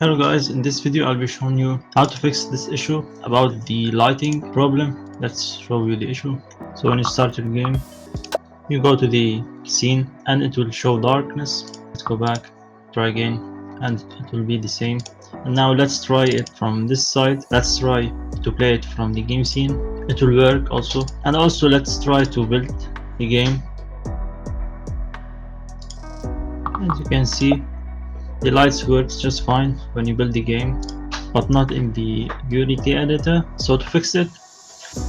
Hello guys, in this video I'll be showing you how to fix this issue about the lighting problem. Let's show you the issue. So when you start your game, you go to the scene and it will show darkness. Let's go back, try again, and it will be the same. And now let's try it from this side. Let's try to play it from the game scene. It will work also. And also let's try to build the game. As you can see, the lights works just fine when you build the game, but not in the Unity editor. So to fix it,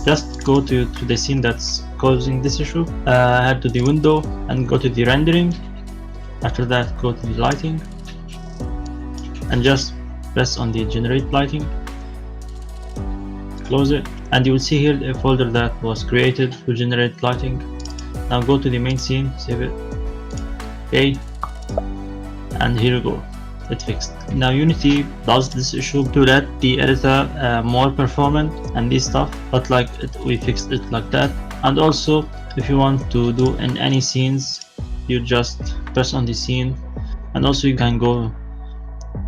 just go to the scene that's causing this issue, head to the window and go to the rendering. After that, go to the lighting and just press on the generate lighting, close it, and you will see here a folder that was created to generate lighting. Now go to the main scene, save it, okay, and here you go, it fixed. Now Unity does this issue to let the editor more performant and this stuff, but we fixed it like that. And also if you want to do in any scenes, you just press on the scene, and also you can go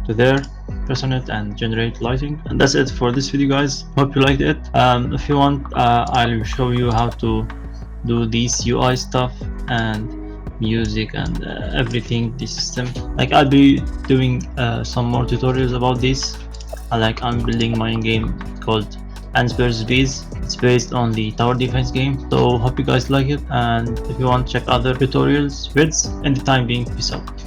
to there, press on it and generate lighting. And that's it for this video guys, hope you liked it. If you want, I'll show you how to do these UI stuff and music and everything, the system. I'll be doing some more tutorials about this. I'm building my game called Ants vs Bees. It's based on the tower defense game, so hope you guys like it, and if you want, check other tutorials vids. In the time being, peace out.